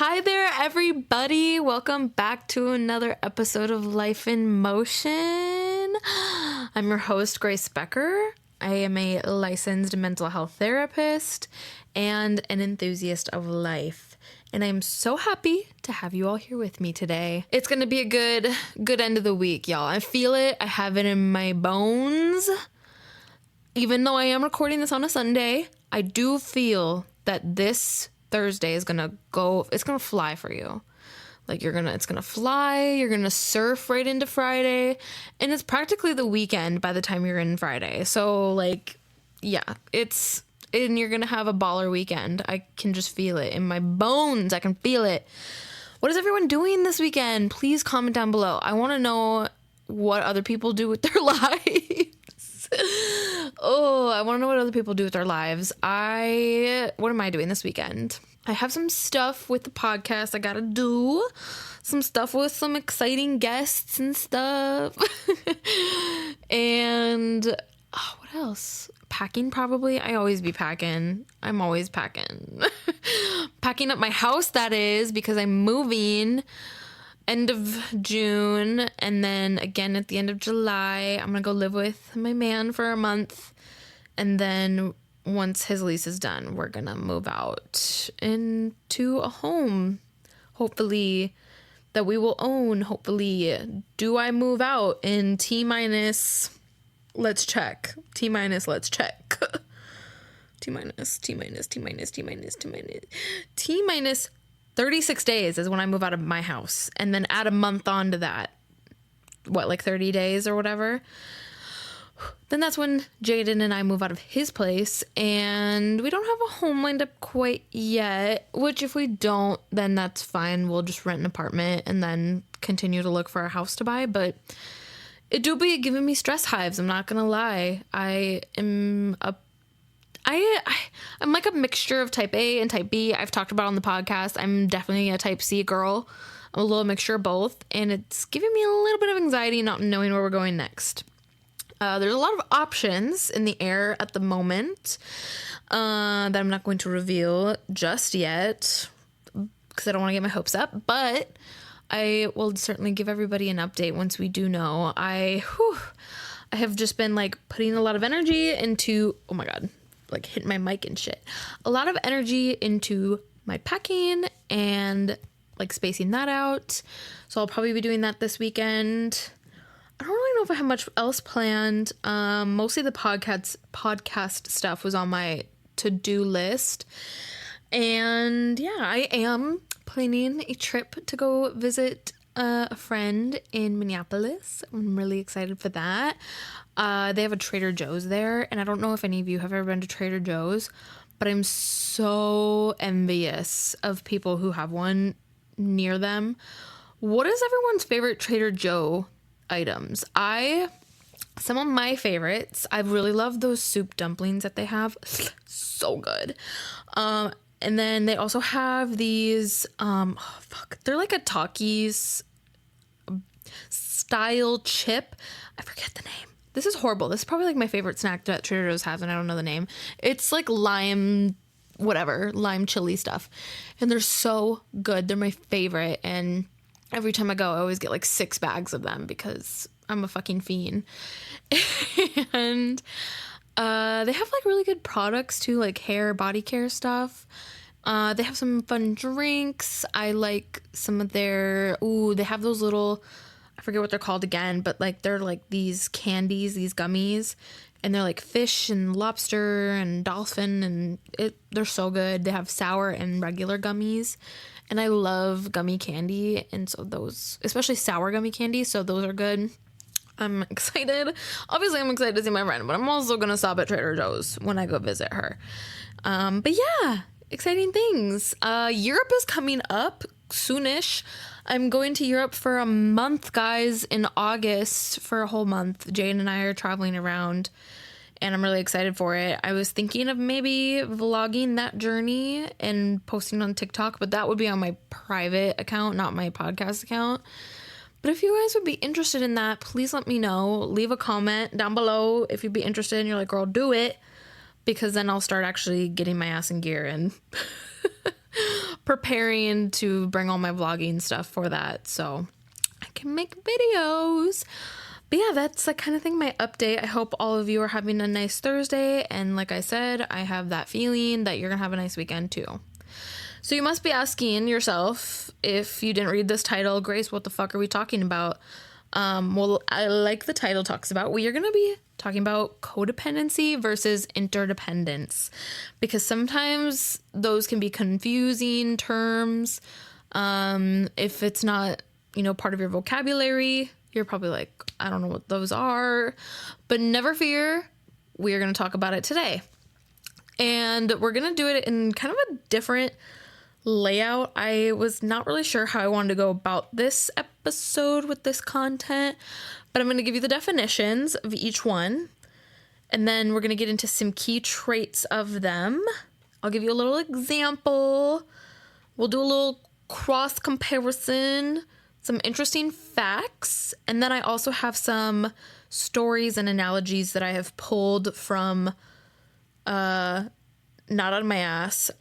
Hi there, everybody. Welcome back to another episode of Life in Motion. I'm your host, Grace Becker. I am a licensed mental health therapist and an enthusiast of life. And I'm so happy to have you all here with me today. It's going to be a good end of the week, y'all. I feel it. I have it in my bones. Even though I am recording this on a Sunday, I do feel that this Thursday is gonna go, it's gonna fly for you. Like it's gonna fly, you're gonna surf right into Friday, and it's practically the weekend by the time you're in Friday. So yeah, and you're gonna have a baller weekend. I can just feel it in my bones. I can feel it. What is everyone doing this weekend? Please comment down below. I wanna know what other people do with their lives. Oh, I want to know what other people do with their lives. What am I doing this weekend? I have some stuff with the podcast I gotta do. Some stuff with some exciting guests and stuff. And what else? Packing probably. I always be packing. I'm always packing. Packing up my house, that is, because I'm moving end of June, and then again at the end of July. I'm gonna go live with my man for a month, and then once his lease is done, we're gonna move out into a home, hopefully, that we will own. Hopefully. Do I move out in T-minus? Let's check. T-minus, let's check. T-minus 36 days is when I move out of my house, and then add a month onto that. 30 days or whatever? Then that's when Jaden and I move out of his place, and we don't have a home lined up quite yet, which if we don't, then that's fine. We'll just rent an apartment and then continue to look for a house to buy, but it do be giving me stress hives, I'm not gonna lie. I'm like a mixture of type A and type B. I've talked about on the podcast. I'm definitely a type C girl. I'm a little mixture of both, and it's giving me a little bit of anxiety not knowing where we're going next. There's a lot of options in the air at the moment that I'm not going to reveal just yet because I don't want to get my hopes up, but I will certainly give everybody an update once we do know. I have just been putting a lot of energy into, oh my God, hitting my mic and shit. A lot of energy into my packing and spacing that out. So I'll probably be doing that this weekend. I don't really know if I have much else planned. Mostly the podcast stuff was on my to-do list. And yeah, I am planning a trip to go visit a friend in Minneapolis. I'm really excited for that. They have a Trader Joe's there, and I don't know if any of you have ever been to Trader Joe's, but I'm so envious of people who have one near them. What is everyone's favorite Trader Joe items? Some of my favorites, I really love those soup dumplings that they have. So good. And then they also have these, they're like a Takis style chip. I forget the name. This is horrible. This is probably my favorite snack that Trader Joe's has, and I don't know the name. It's lime chili stuff. And they're so good. They're my favorite. And every time I go, I always get 6 bags of them because I'm a fucking fiend. And they have really good products too, hair, body care stuff. They have some fun drinks. I like some of their, they have those little, I forget what they're called again, but they're these candies, these gummies, and they're fish and lobster and dolphin, and they're so good. They have sour and regular gummies, and I love gummy candy, and so those, especially sour gummy candy, so those are good. I'm excited. Obviously, I'm excited to see my friend, but I'm also going to stop at Trader Joe's when I go visit her. But yeah, exciting things. Europe is coming up soonish. I'm going to Europe for a month, guys, in August for a whole month. Jane and I are traveling around, and I'm really excited for it. I was thinking of maybe vlogging that journey and posting on TikTok, but that would be on my private account, not my podcast account. But if you guys would be interested in that, please let me know. Leave a comment down below if you'd be interested and you're like, girl, do it. Because then I'll start actually getting my ass in gear and preparing to bring all my vlogging stuff for that so I can make videos. But yeah, that's the kind of thing, my update. I hope all of you are having a nice Thursday. And like I said, I have that feeling that you're going to have a nice weekend too. So you must be asking yourself, if you didn't read this title, Grace, what the fuck are we talking about? Well, I like the title talks about, we are going to be talking about codependency versus interdependence, because sometimes those can be confusing terms. If it's not, part of your vocabulary, you're probably like, I don't know what those are, but never fear. We are going to talk about it today. And we're going to do it in kind of a different layout. I was not really sure how I wanted to go about this episode with this content, but I'm going to give you the definitions of each one, and then we're going to get into some key traits of them. I'll give you a little example. We'll do a little cross comparison, some interesting facts, and then I also have some stories and analogies that I have pulled from not out of my ass.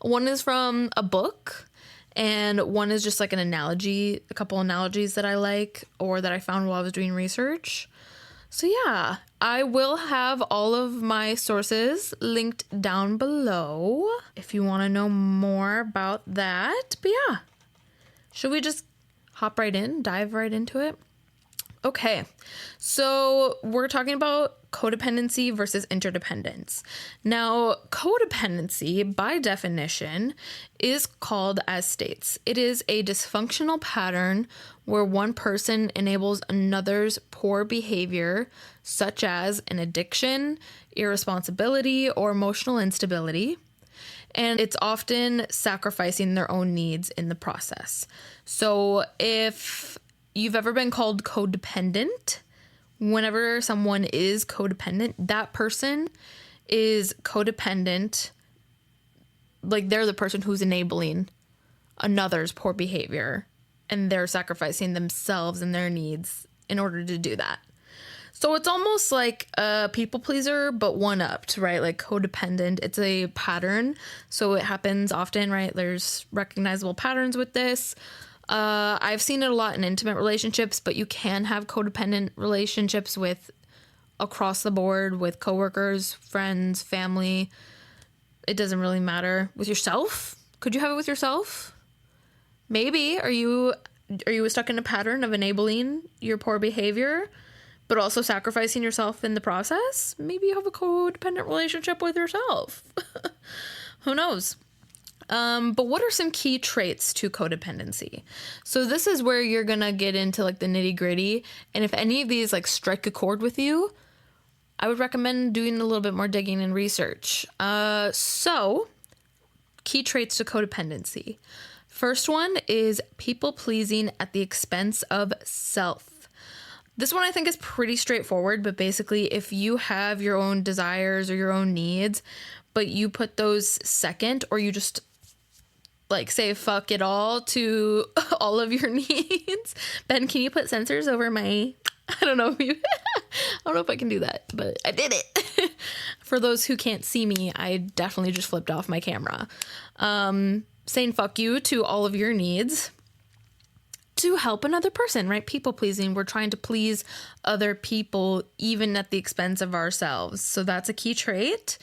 One is from a book, and one is just like an analogy, a couple analogies that I like or that I found while I was doing research. So yeah, I will have all of my sources linked down below if you want to know more about that. But yeah, should we just hop right in, dive right into it? Okay, so we're talking about codependency versus interdependence. Now, codependency, by definition, is called as states. It is a dysfunctional pattern where one person enables another's poor behavior, such as an addiction, irresponsibility, or emotional instability. And it's often sacrificing their own needs in the process. So if you've ever been called codependent, whenever someone is codependent, that person is codependent. Like, they're the person who's enabling another's poor behavior, and they're sacrificing themselves and their needs in order to do that. So it's almost like a people pleaser, but one-upped, right? Like codependent, it's a pattern. So it happens often, right? There's recognizable patterns with this. I've seen it a lot in intimate relationships, but you can have codependent relationships with across the board with coworkers, friends, family. It doesn't really matter. With yourself? Could you have it with yourself? Maybe. Are you stuck in a pattern of enabling your poor behavior, but also sacrificing yourself in the process? Maybe you have a codependent relationship with yourself. Who knows? But what are some key traits to codependency? So this is where you're going to get into like the nitty gritty. And if any of these like strike a chord with you, I would recommend doing a little bit more digging and research. So key traits to codependency. First one is people pleasing at the expense of self. This one I think is pretty straightforward, but basically if you have your own desires or your own needs, but you put those second, or you just like say fuck it all to all of your needs. Ben, can you put sensors over my, I don't know if I can do that, but I did it. For those who can't see me, I definitely just flipped off my camera. Saying fuck you to all of your needs to help another person, right? People pleasing. We're trying to please other people, even at the expense of ourselves. So that's a key trait.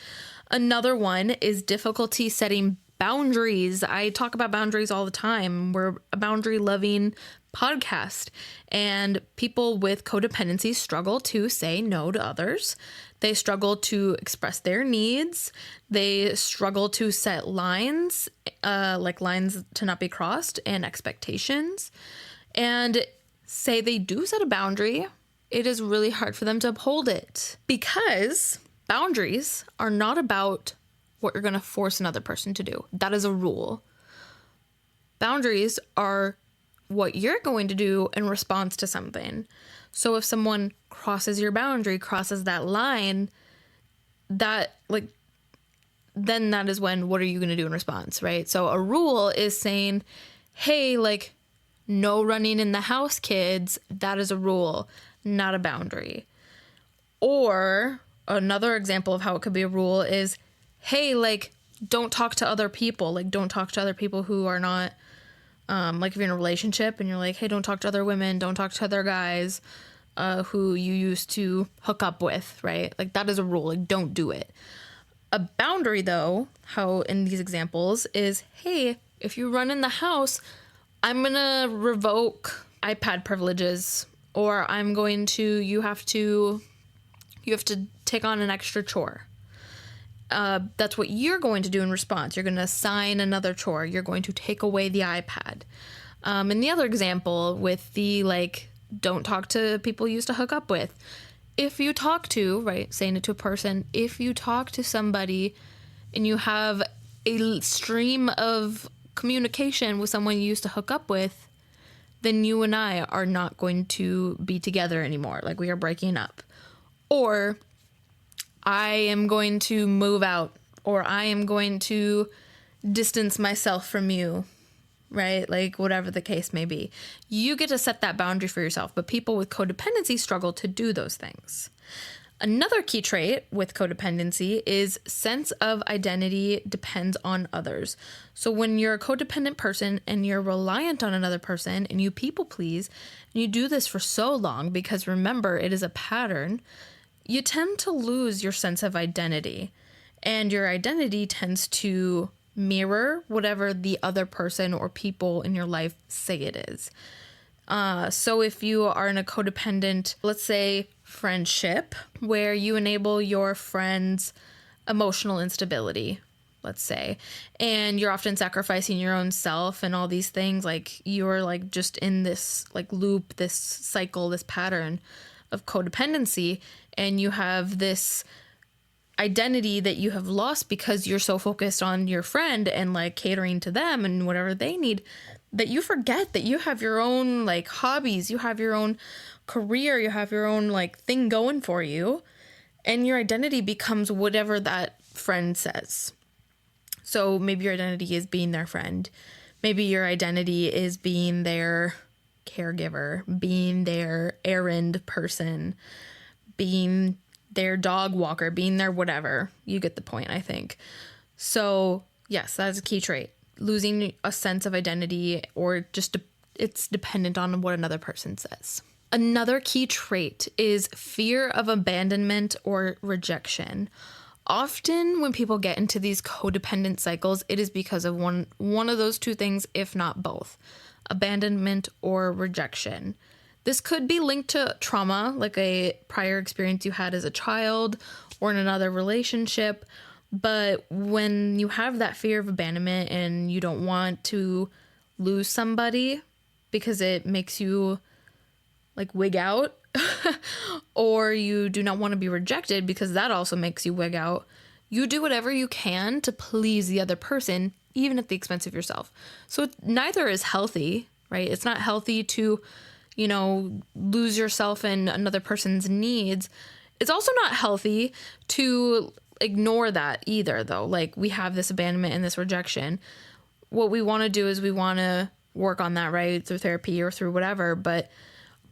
Another one is difficulty setting boundaries. I talk about boundaries all the time. We're a boundary loving podcast, and people with codependency struggle to say no to others. They struggle to express their needs. They struggle to set lines, like lines to not be crossed, and expectations. And say they do set a boundary, it is really hard for them to uphold it, because boundaries are not about what you're going to force another person to do. That is a rule. Boundaries are what you're going to do in response to something. So if someone crosses your boundary, crosses that line, that then that is when, what are you going to do in response, right? So a rule is saying, hey, no running in the house, kids. That is a rule, not a boundary. Or another example of how it could be a rule is, hey, don't talk to other people. Like, don't talk to other people who are not, like if you're in a relationship and you're like, hey, don't talk to other women, don't talk to other guys who you used to hook up with, right? Like, that is a rule. Like, don't do it. A boundary, though, how in these examples is, hey, if you run in the house, I'm going to revoke iPad privileges, or you have to take on an extra chore. That's what you're going to do in response. You're going to assign another chore. You're going to take away the iPad. And the other example with the, like, don't talk to people you used to hook up with. If you talk to, right, saying it to a person, if you talk to somebody and you have a stream of communication with someone you used to hook up with, then you and I are not going to be together anymore. Like, we are breaking up. Or I am going to move out, or I am going to distance myself from you, right? Like, whatever the case may be. You get to set that boundary for yourself, but people with codependency struggle to do those things. Another key trait with codependency is sense of identity depends on others. So when you're a codependent person and you're reliant on another person and you people please, and you do this for so long, because remember, it is a pattern, you tend to lose your sense of identity, and your identity tends to mirror whatever the other person or people in your life say it is. So if you are in a codependent, let's say, friendship, where you enable your friend's emotional instability, let's say, and you're often sacrificing your own self and all these things, like you're like just in this like loop, this cycle, this pattern of codependency, and you have this identity that you have lost because you're so focused on your friend and like catering to them and whatever they need, that you forget that you have your own like hobbies, you have your own career, you have your own like thing going for you, and your identity becomes whatever that friend says. So maybe your identity is being their friend. Maybe your identity is being their caregiver, being their errand person, being their dog walker, being their whatever. You get the point, I think. So yes, that's a key trait. Losing a sense of identity, or just it's dependent on what another person says. Another key trait is fear of abandonment or rejection. Often when people get into these codependent cycles, it is because of one of those two things, if not both, abandonment or rejection. This could be linked to trauma, like a prior experience you had as a child or in another relationship. But when you have that fear of abandonment and you don't want to lose somebody because it makes you like wig out, or you do not want to be rejected because that also makes you wig out, you do whatever you can to please the other person, even at the expense of yourself. So neither is healthy, right? It's not healthy to, lose yourself in another person's needs. It's also not healthy to ignore that either, though. Like, we have this abandonment and this rejection. What we want to do is we want to work on that, right? Through therapy or through whatever. But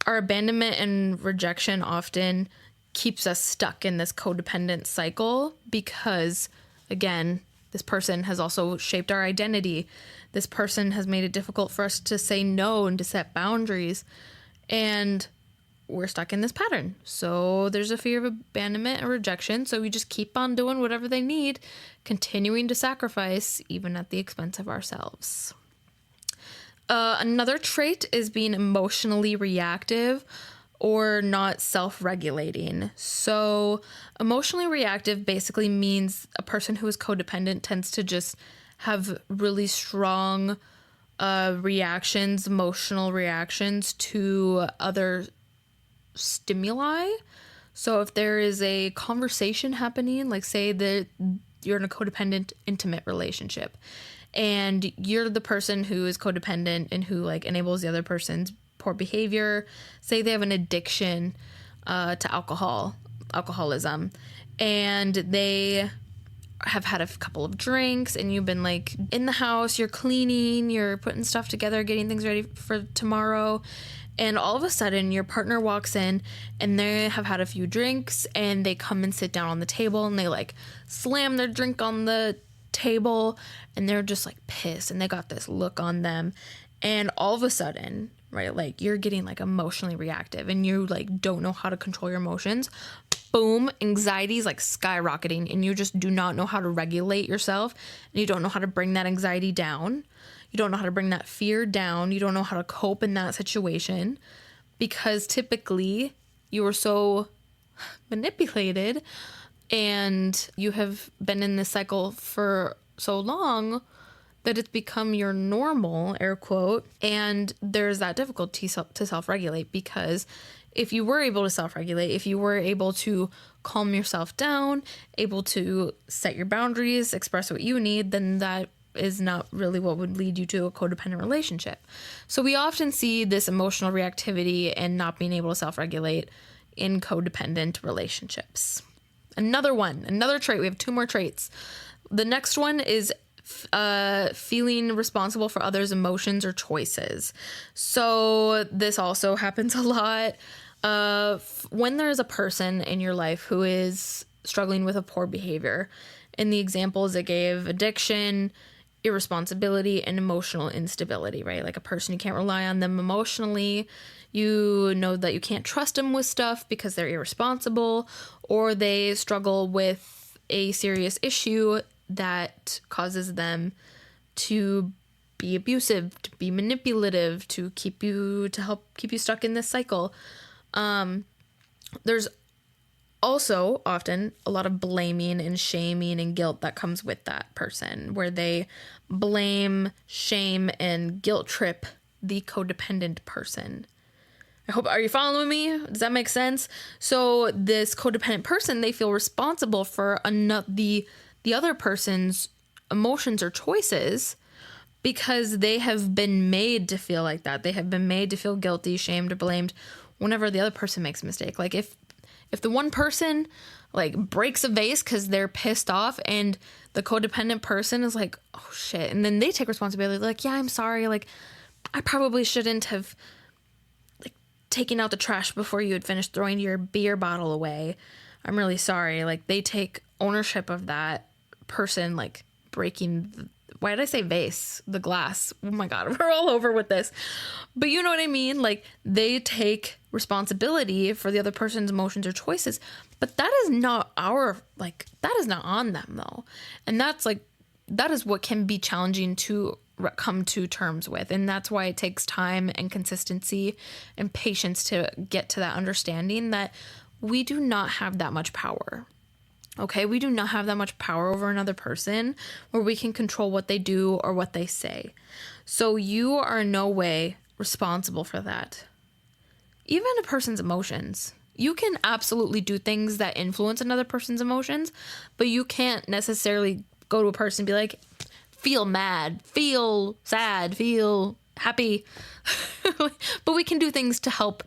our abandonment and rejection often keeps us stuck in this codependent cycle because, again, this person has also shaped our identity. This person has made it difficult for us to say no and to set boundaries. And we're stuck in this pattern. So there's a fear of abandonment and rejection. So we just keep on doing whatever they need, continuing to sacrifice, even at the expense of ourselves. Another trait is being emotionally reactive or not self-regulating. So emotionally reactive basically means a person who is codependent tends to just have really strong emotional reactions to other stimuli. So if there is a conversation happening, like say that you're in a codependent intimate relationship and you're the person who is codependent and who like enables the other person's poor behavior, say they have an addiction to alcoholism, and they have had a couple of drinks and you've been like in the house, you're cleaning, you're putting stuff together, getting things ready for tomorrow, and all of a sudden your partner walks in and they have had a few drinks and they come and sit down on the table and they like slam their drink on the table and they're just like pissed and they got this look on them. And all of a sudden, right, like you're getting like emotionally reactive and you like don't know how to control your emotions. Boom, anxiety is like skyrocketing and you just do not know how to regulate yourself and you don't know how to bring that anxiety down. You don't know how to bring that fear down. You don't know how to cope in that situation because typically you were so manipulated and you have been in this cycle for so long that it's become your normal, air quote, and there's that difficulty to self-regulate because if you were able to self-regulate, if you were able to calm yourself down, able to set your boundaries, express what you need, then that is not really what would lead you to a codependent relationship. So we often see this emotional reactivity and not being able to self-regulate in codependent relationships. Another trait. We have 2 more traits. The next one is feeling responsible for others' emotions or choices. So this also happens a lot. When there's a person in your life who is struggling with a poor behavior, in the examples it gave addiction, irresponsibility, and emotional instability, right? Like a person, you can't rely on them emotionally. You know that you can't trust them with stuff because they're irresponsible, or they struggle with a serious issue that causes them to be abusive, to be manipulative, to help keep you stuck in this cycle. There's also often a lot of blaming and shaming and guilt that comes with that person, where they blame, shame, and guilt trip the codependent person. Are you following me? Does that make sense? So this codependent person, they feel responsible for the other person's emotions or choices because they have been made to feel like that. They have been made to feel guilty, shamed, or blamed whenever the other person makes a mistake. Like if the one person like breaks a vase because they're pissed off and the codependent person is like, oh shit. And then they take responsibility. They're like, yeah, I'm sorry. Like I probably shouldn't have taking out the trash before you had finished throwing your beer bottle away. I'm really sorry. Like they take ownership of that person, like breaking why did I say vase? The glass. Oh my God, we're all over with this. But you know what I mean? Like they take responsibility for the other person's emotions or choices, but that is not that is not on them though. And that is what can be challenging to come to terms with. And that's why it takes time and consistency and patience to get to that understanding that we do not have that much power. Okay, we do not have that much power over another person where we can control what they do or what they say. So you are in no way responsible for that. Even a person's emotions. You can absolutely do things that influence another person's emotions, but you can't necessarily go to a person and be like, feel mad, feel sad, feel happy. But we can do things to help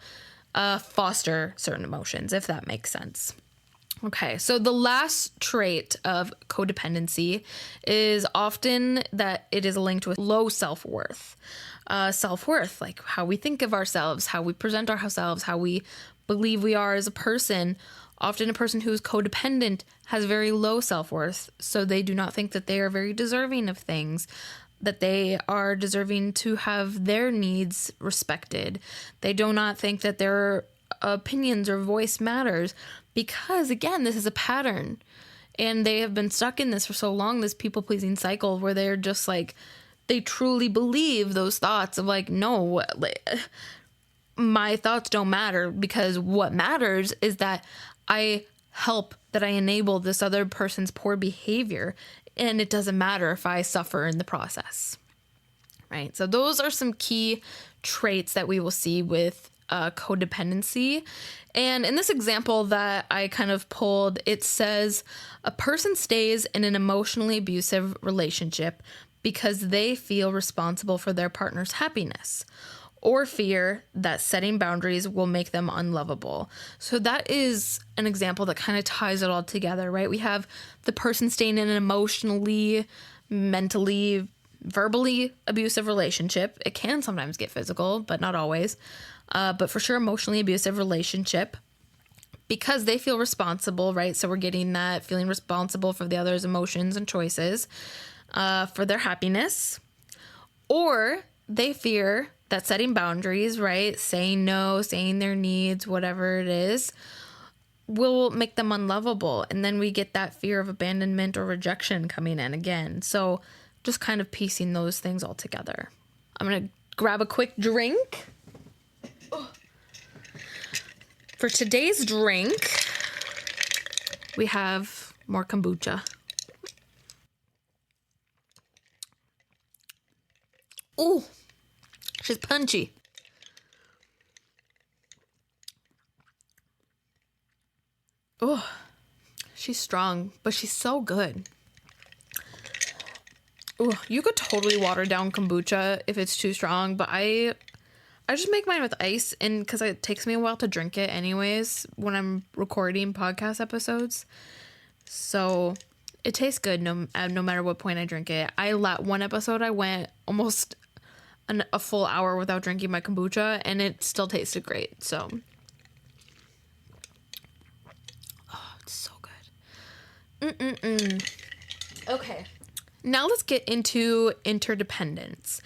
foster certain emotions, if that makes sense. Okay, so the last trait of codependency is often that it is linked with low self-worth. Self-worth, like how we think of ourselves, how we present ourselves, how we believe we are as a person. Often a person who is codependent has very low self-worth, so they do not think that they are very deserving of things, that they are deserving to have their needs respected. They do not think that their opinions or voice matters because, again, this is a pattern. And they have been stuck in this for so long, this people-pleasing cycle where they're just like, they truly believe those thoughts of like, no, my thoughts don't matter because what matters is that I enable this other person's poor behavior, and it doesn't matter if I suffer in the process, right? So those are some key traits that we will see with codependency. And in this example that I kind of pulled, it says a person stays in an emotionally abusive relationship because they feel responsible for their partner's happiness, or fear that setting boundaries will make them unlovable. So that is an example that kind of ties it all together, right? We have the person staying in an emotionally, mentally, verbally abusive relationship. It can sometimes get physical, but not always. But for sure, emotionally abusive relationship because they feel responsible, right? So we're getting that feeling responsible for the other's emotions and choices. for their happiness, or they fear that setting boundaries, right, saying no, saying their needs, whatever it is, will make them unlovable. And then we get that fear of abandonment or rejection coming in again. So just kind of piecing those things all together. I'm going to grab a quick drink. For today's drink, we have more kombucha. Ooh, she's punchy. Oh, she's strong, but she's so good. Oh, you could totally water down kombucha if it's too strong, but I just make mine with ice, and because it takes me a while to drink it anyways when I'm recording podcast episodes. So it tastes good no matter what point I drink it. One episode I went almost a full hour without drinking my kombucha, and it still tasted great. So, oh, it's so good. Okay, now let's get into interdependence.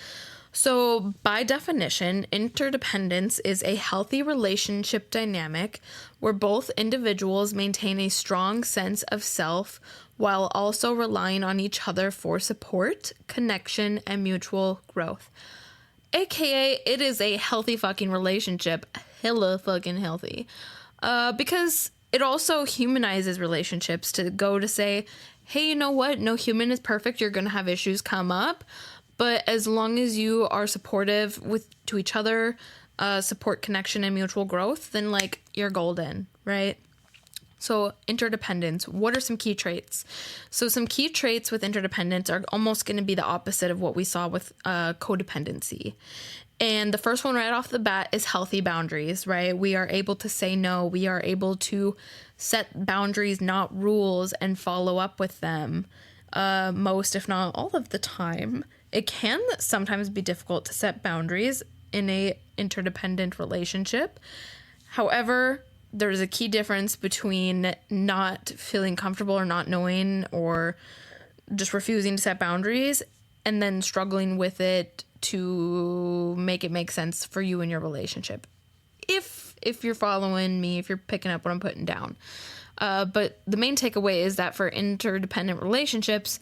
So, by definition, interdependence is a healthy relationship dynamic where both individuals maintain a strong sense of self while also relying on each other for support, connection, and mutual growth. AKA, it is a healthy fucking relationship. Hella fucking healthy. Because it also humanizes relationships to say, hey, you know what? No human is perfect. You're going to have issues come up. But as long as you are supportive to each other, support connection and mutual growth, then like you're golden, right? So interdependence, what are some key traits? So some key traits with interdependence are almost going to be the opposite of what we saw with codependency. And the first one right off the bat is healthy boundaries, right? We are able to say no. We are able to set boundaries, not rules, and follow up with them most, if not all of the time. It can sometimes be difficult to set boundaries in a interdependent relationship. However, there's a key difference between not feeling comfortable or not knowing or just refusing to set boundaries and then struggling with it to make it make sense for you and your relationship. If you're following me, if you're picking up what I'm putting down. But the main takeaway is that for interdependent relationships,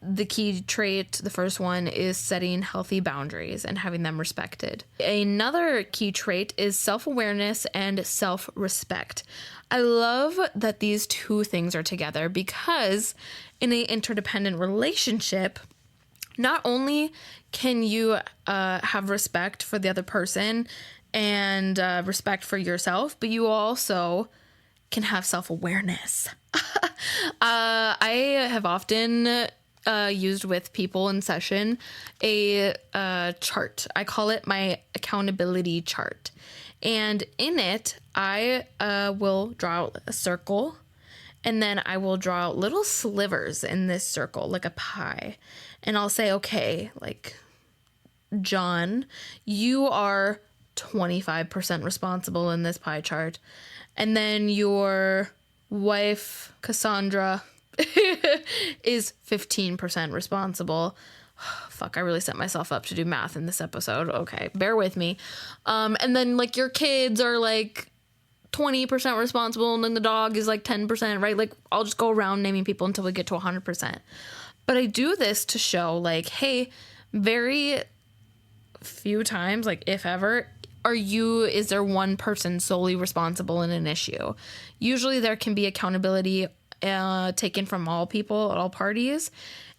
the key trait, the first one, is setting healthy boundaries and having them respected. Another key trait is self-awareness and self-respect. I love that these two things are together because in an interdependent relationship, not only can you have respect for the other person and respect for yourself, but you also can have self-awareness. I have often used with people in session a chart. I call it my accountability chart. And in it, I will draw out a circle, and then I will draw out little slivers in this circle, like a pie. And I'll say, okay, like, John, you are 25% responsible in this pie chart. And then your wife, Cassandra, is 15% responsible. Fuck, I really set myself up to do math in this episode. Okay, bear with me. And then, like, your kids are, like, 20% responsible, and then the dog is, like, 10%, right? Like, I'll just go around naming people until we get to 100%. But I do this to show, like, hey, very few times, like, if ever, is there one person solely responsible in an issue? Usually there can be accountability taken from all people at all parties.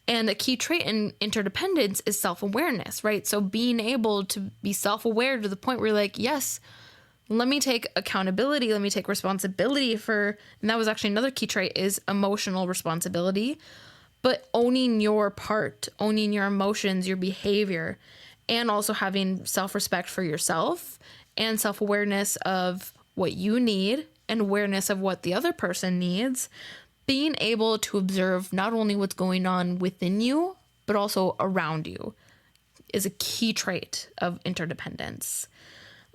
And a key trait in interdependence is self-awareness, right? So being able to be self-aware to the point where you're like, yes, let me take accountability, let me take responsibility for, and that was actually another key trait, is emotional responsibility, but owning your part, owning your emotions, your behavior, and also having self-respect for yourself and self-awareness of what you need and awareness of what the other person needs. Being able to observe not only what's going on within you, but also around you is a key trait of interdependence.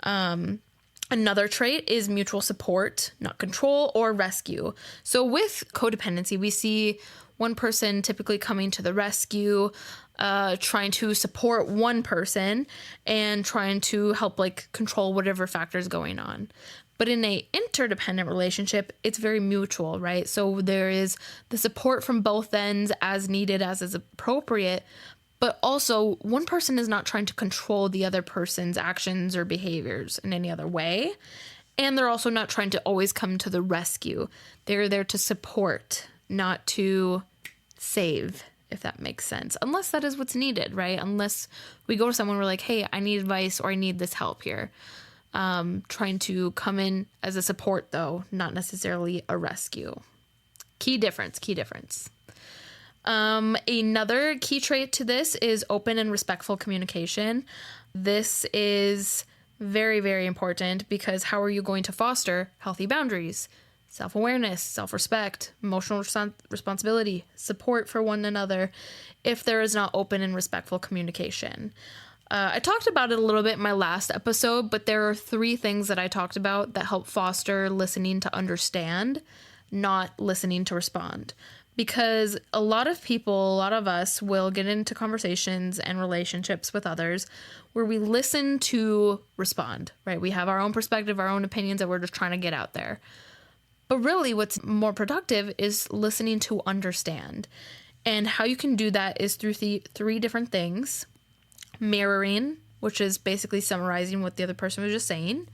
Another trait is mutual support, not control or rescue. So with codependency, we see one person typically coming to the rescue, trying to support one person and trying to help like control whatever factors going on. But in a interdependent relationship, it's very mutual, right? So there is the support from both ends as needed, as is appropriate, but also one person is not trying to control the other person's actions or behaviors in any other way. And they're also not trying to always come to the rescue. They're there to support, not to save, if that makes sense. Unless that is what's needed, right? Unless we go to someone, we're like, hey, I need advice or I need this help here. Trying to come in as a support, though, not necessarily a rescue. Key difference. Another key trait to this is open and respectful communication. This is very, very important because how are you going to foster healthy boundaries, self-awareness, self-respect, emotional responsibility, support for one another if there is not open and respectful communication? I talked about it a little bit in my last episode, but there are 3 things that I talked about that help foster listening to understand, not listening to respond. Because a lot of people, a lot of us will get into conversations and relationships with others where we listen to respond, right? We have our own perspective, our own opinions that we're just trying to get out there. But really what's more productive is listening to understand. And how you can do that is through 3 different things. Mirroring, which is basically summarizing what the other person was just saying.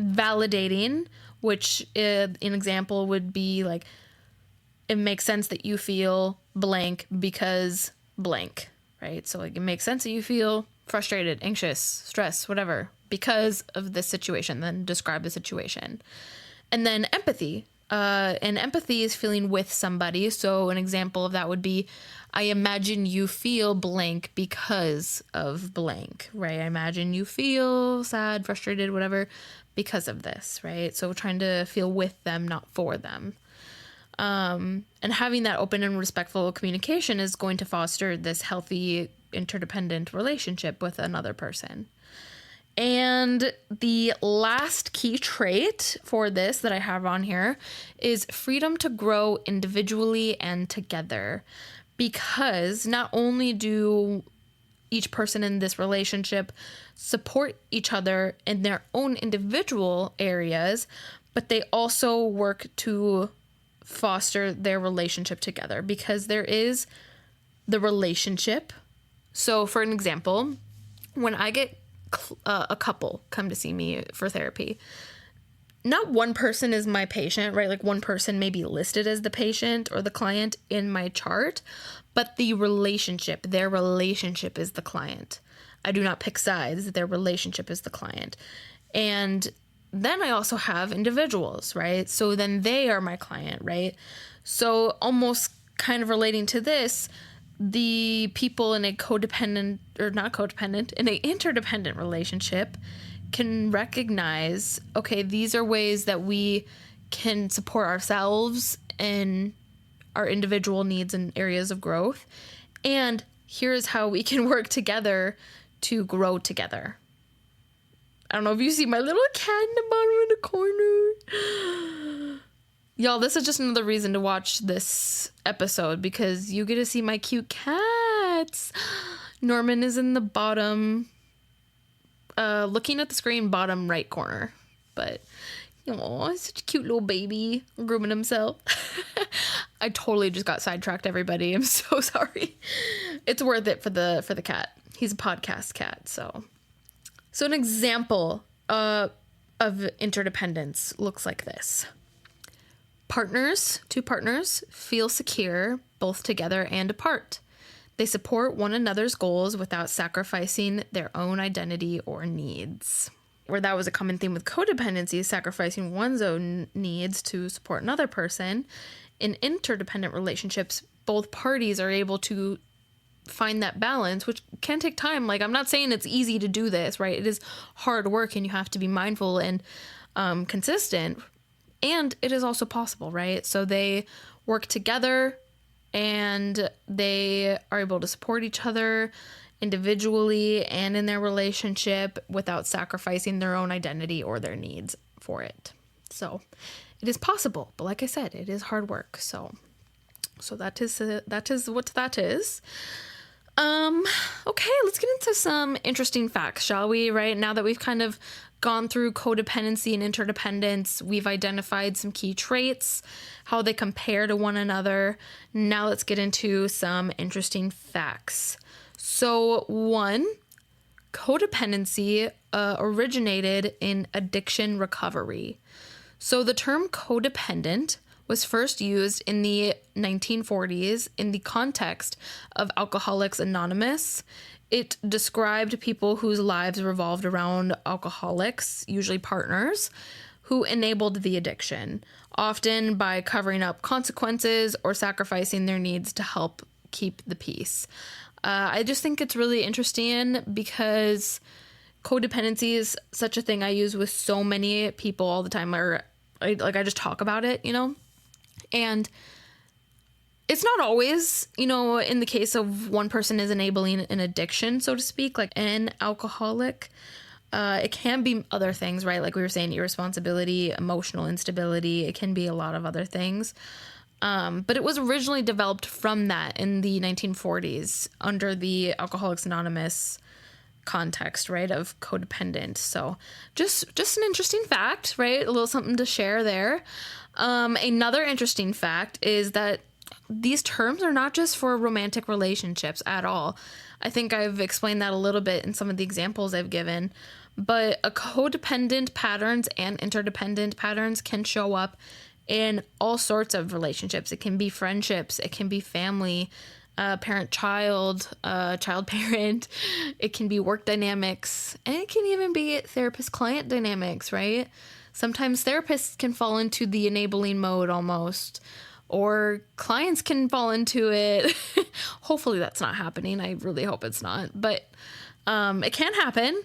Validating, which an example would be like, it makes sense that you feel blank because blank, right? So like it makes sense that you feel frustrated, anxious, stressed, whatever, because of this situation. Then describe the situation. And then empathy. And empathy is feeling with somebody. So an example of that would be, I imagine you feel blank because of blank, right? I imagine you feel sad, frustrated, whatever, because of this, right? So we're trying to feel with them, not for them. And having that open and respectful communication is going to foster this healthy, interdependent relationship with another person. And the last key trait for this that I have on here is freedom to grow individually and together. Because not only do each person in this relationship support each other in their own individual areas, but they also work to foster their relationship together because there is the relationship. So for an example, when I get a couple come to see me for therapy, not one person is my patient, right? Like one person may be listed as the patient or the client in my chart, but the relationship, their relationship is the client. I do not pick sides. Their relationship is the client. And then I also have individuals, right? So then they are my client, right? So almost kind of relating to this, the people in a codependent, or not codependent, in an interdependent relationship can recognize, okay, these are ways that we can support ourselves in our individual needs and areas of growth. And here's how we can work together to grow together. I don't know if you see my little cat in the bottom of the corner. Y'all, this is just another reason to watch this episode because you get to see my cute cats. Norman is in the bottom, looking at the screen, bottom right corner. But, he's such a cute little baby, grooming himself. I totally just got sidetracked, everybody. I'm so sorry. It's worth it for the cat. He's a podcast cat, so. So an example of interdependence looks like this. Two partners feel secure both together and apart. They support one another's goals without sacrificing their own identity or needs. Where that was a common theme with codependency, sacrificing one's own needs to support another person. In interdependent relationships, both parties are able to find that balance, which can take time. Like, I'm not saying it's easy to do this, right? It is hard work and you have to be mindful and consistent. And it is also possible, right? So they work together and they are able to support each other individually and in their relationship without sacrificing their own identity or their needs for it. So it is possible, but like I said, it is hard work. So So that is what that is. Okay, let's get into some interesting facts, shall we? Right now that we've kind of gone through codependency and interdependence, we've identified some key traits, how they compare to one another. Now let's get into some interesting facts. So 1, codependency originated in addiction recovery. So the term codependent was first used in the 1940s in the context of Alcoholics Anonymous. It described people whose lives revolved around alcoholics, usually partners, who enabled the addiction, often by covering up consequences or sacrificing their needs to help keep the peace. I just think it's really interesting because codependency is such a thing I use with so many people all the time, or I just talk about it, and it's not always, in the case of one person is enabling an addiction, so to speak, like an alcoholic. It can be other things, right? Like we were saying, irresponsibility, emotional instability. It can be a lot of other things. But it was originally developed from that in the 1940s under the Alcoholics Anonymous context, right, of codependent. So just an interesting fact, right? A little something to share there. Another interesting fact is that these terms are not just for romantic relationships at all. I think I've explained that a little bit in some of the examples I've given, but codependent patterns and interdependent patterns can show up in all sorts of relationships. It can be friendships, it can be family, parent-child, child-parent, it can be work dynamics, and it can even be therapist-client dynamics, right? Sometimes therapists can fall into the enabling mode almost, or clients can fall into it. Hopefully that's not happening. I really hope it's not, but it can happen.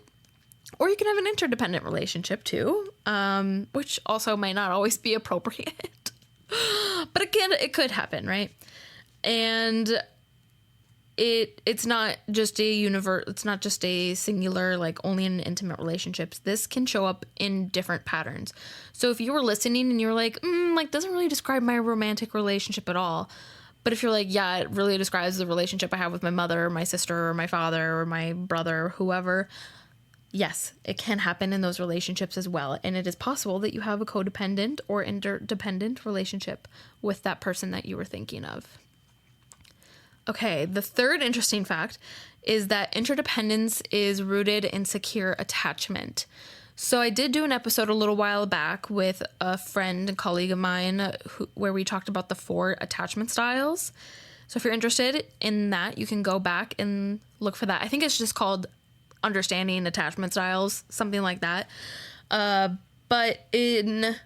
Or you can have an interdependent relationship too, which also might not always be appropriate, but again, it could happen, right? And it's not just it's not just a singular, like only in intimate relationships. This can show up in different patterns. So if you were listening and you're like, doesn't really describe my romantic relationship at all. But if you're like, yeah, it really describes the relationship I have with my mother, or my sister, or my father, or my brother, or whoever. Yes, it can happen in those relationships as well. And it is possible that you have a codependent or interdependent relationship with that person that you were thinking of. Okay, the third interesting fact is that interdependence is rooted in secure attachment. So I did do an episode a little while back with a friend and colleague of mine where we talked about the 4 attachment styles. So if you're interested in that, you can go back and look for that. I think it's just called Understanding Attachment Styles, something like that. But in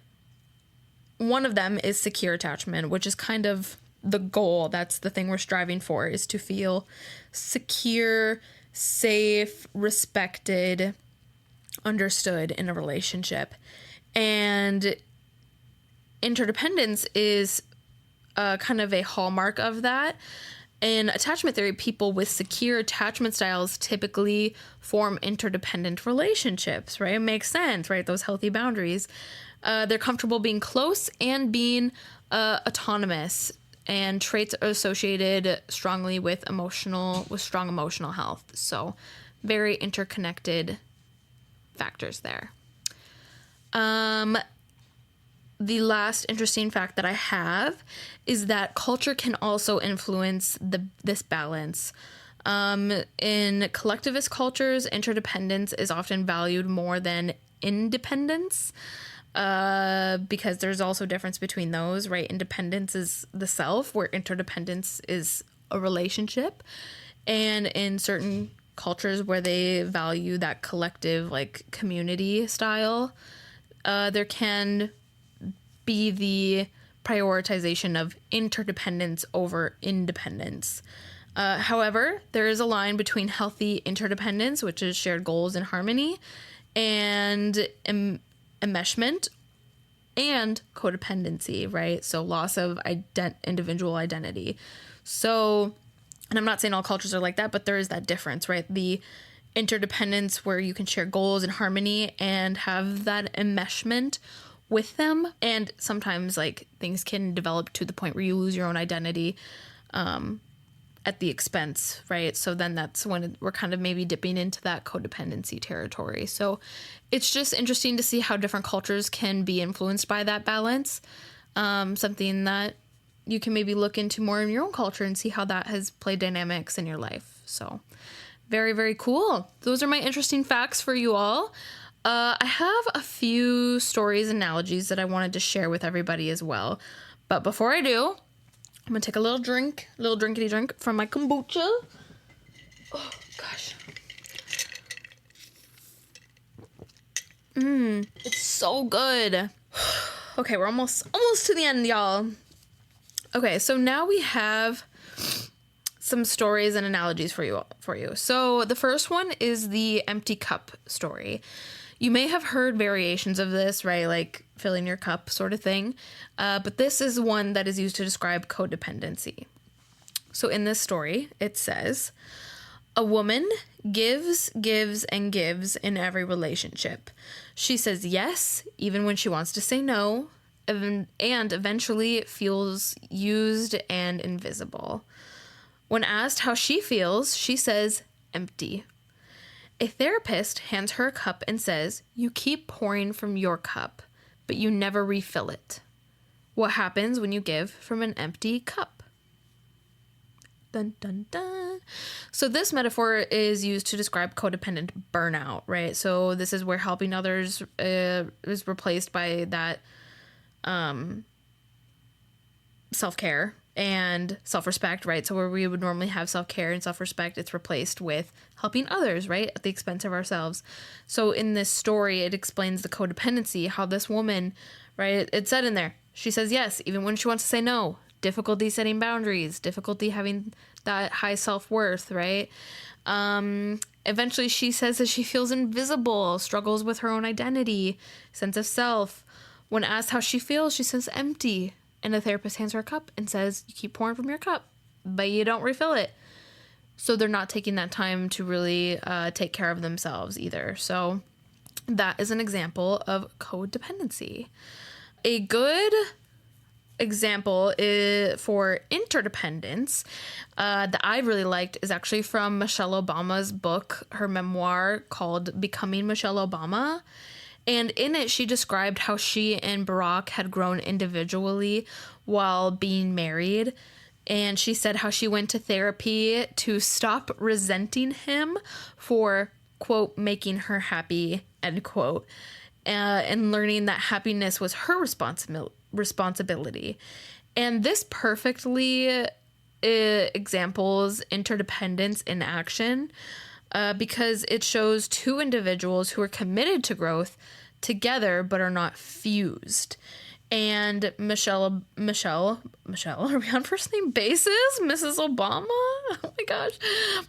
one of them is secure attachment, which is kind of the goal. That's the thing we're striving for, is to feel secure, safe, respected, understood in a relationship. And interdependence is kind of a hallmark of that. In attachment theory, people with secure attachment styles typically form interdependent relationships, right? It makes sense, right? Those healthy boundaries. They're comfortable being close and being autonomous, and traits are associated strongly with strong emotional health. So very interconnected factors there. The last interesting fact that I have is that culture can also influence this balance. In collectivist cultures, interdependence is often valued more than independence, because there's also a difference between those, right? Independence is the self, where interdependence is a relationship. And in certain cultures where they value that collective, like community style, there can be the prioritization of interdependence over independence. However, there is a line between healthy interdependence, which is shared goals and harmony, and enmeshment, and codependency, right? So loss of individual identity. So, and I'm not saying all cultures are like that, but there is that difference, right? The interdependence where you can share goals and harmony and have that enmeshment, with them. And sometimes like things can develop to the point where you lose your own identity at the expense, right? So then that's when we're kind of maybe dipping into that codependency territory. So it's just interesting to see how different cultures can be influenced by that balance. Something that you can maybe look into more in your own culture and see how that has played dynamics in your life. So very, very cool. Those are my interesting facts for you all. I have a few stories, analogies that I wanted to share with everybody as well. But before I do, I'm going to take a little drinkity drink from my kombucha. Oh, gosh. It's so good. Okay, we're almost to the end, y'all. Okay, so now we have some stories and analogies for you. So the first one is the empty cup story. You may have heard variations of this, right? Like filling your cup sort of thing. But this is one that is used to describe codependency. So in this story, it says, a woman gives, and gives in every relationship. She says yes, even when she wants to say no, and eventually feels used and invisible. When asked how she feels, she says empty. A therapist hands her a cup and says, you keep pouring from your cup, but you never refill it. What happens when you give from an empty cup? Dun, dun, dun. So this metaphor is used to describe codependent burnout, right? So this is where helping others is replaced by that self-care and self-respect, right? So where we would normally have self-care and self-respect, it's replaced with helping others, right? At the expense of ourselves. So in this story, it explains the codependency, how this woman, right? It said in there, she says yes, even when she wants to say no. Difficulty setting boundaries, difficulty having that high self-worth, right? Eventually she says that she feels invisible, struggles with her own identity, sense of self. When asked how she feels, she says empty. And the therapist hands her a cup and says, you keep pouring from your cup, but you don't refill it. So they're not taking that time to really take care of themselves either. So that is an example of codependency. A good example for interdependence that I really liked is actually from Michelle Obama's book, her memoir called Becoming Michelle Obama. And in it, she described how she and Barack had grown individually while being married. And she said how she went to therapy to stop resenting him for, quote, making her happy, end quote, and learning that happiness was her responsibility. And this perfectly examples interdependence in action. Because it shows two individuals who are committed to growth together but are not fused. And Michelle, are we on first name basis? Mrs. Obama? Oh my gosh.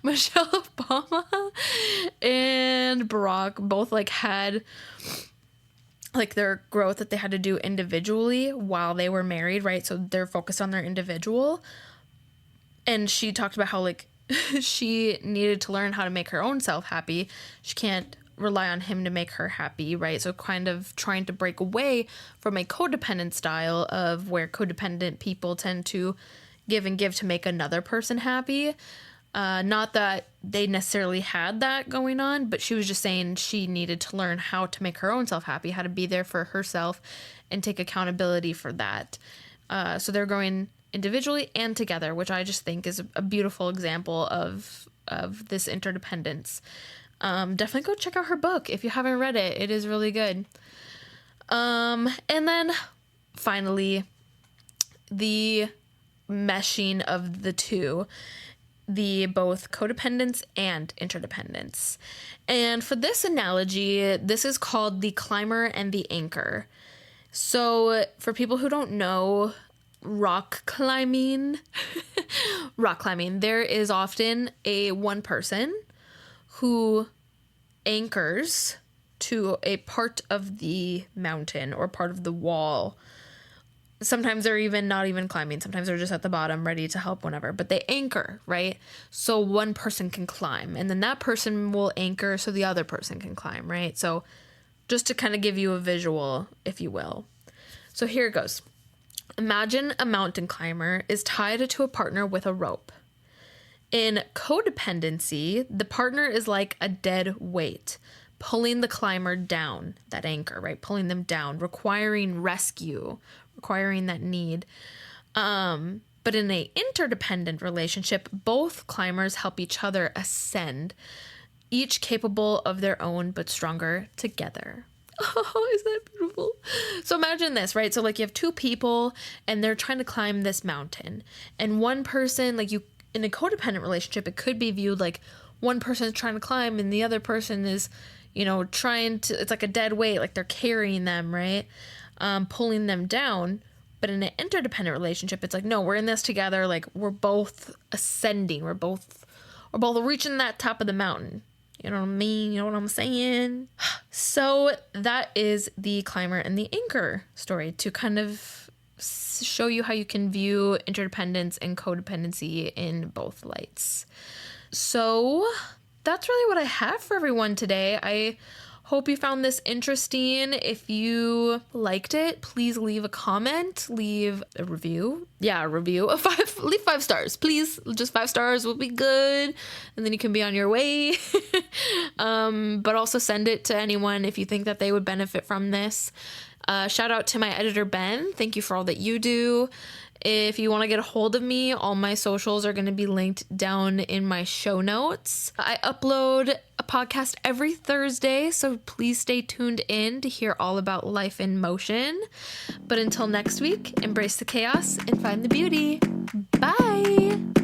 Michelle Obama and Barack both had their growth that they had to do individually while they were married, right? So they're focused on their individual. And she talked about how she needed to learn how to make her own self happy. She can't rely on him to make her happy, right? So kind of trying to break away from a codependent style of where codependent people tend to give to make another person happy. Not that they necessarily had that going on, but she was just saying she needed to learn how to make her own self happy, how to be there for herself and take accountability for that. So they're growing individually and together, which I just think is a beautiful example of this interdependence. Definitely go check out her book if you haven't read it. It is really good. And then finally, the meshing of the two, the both codependence and interdependence. And for this analogy, this is called the climber and the anchor. So for people who don't know, rock climbing, there is often one person who anchors to a part of the mountain or part of the wall. Sometimes they're not even climbing. Sometimes they're just at the bottom ready to help whenever, but they anchor, right? So one person can climb and then that person will anchor so the other person can climb, right? So just to kind of give you a visual, if you will. So here it goes. Imagine a mountain climber is tied to a partner with a rope. In codependency, the partner is like a dead weight, pulling the climber down, that anchor, right? Pulling them down, requiring rescue, requiring that need. But in an interdependent relationship, both climbers help each other ascend, each capable of their own but stronger together. Oh, is that beautiful? So imagine this, right? So like you have two people and they're trying to climb this mountain. And one person, like you, in a codependent relationship, it could be viewed like one person is trying to climb and the other person is, you know, trying to, it's like a dead weight, like they're carrying them, right? Pulling them down. But in an interdependent relationship, it's like, no, we're in this together. Like we're both ascending. We're both reaching that top of the mountain. You know what I mean? You know what I'm saying? So that is the climber and the anchor story, to kind of show you how you can view interdependence and codependency in both lights. So that's really what I have for everyone today. I hope you found this interesting. If you liked it, please leave a comment, leave a review. Yeah, a review. Leave 5 stars, please. Just 5 stars will be good. And then you can be on your way. But also send it to anyone if you think that they would benefit from this. Shout out to my editor, Ben. Thank you for all that you do. If you want to get a hold of me, all my socials are going to be linked down in my show notes. I upload a podcast every Thursday, so please stay tuned in to hear all about life in motion. But until next week, embrace the chaos and find the beauty. Bye!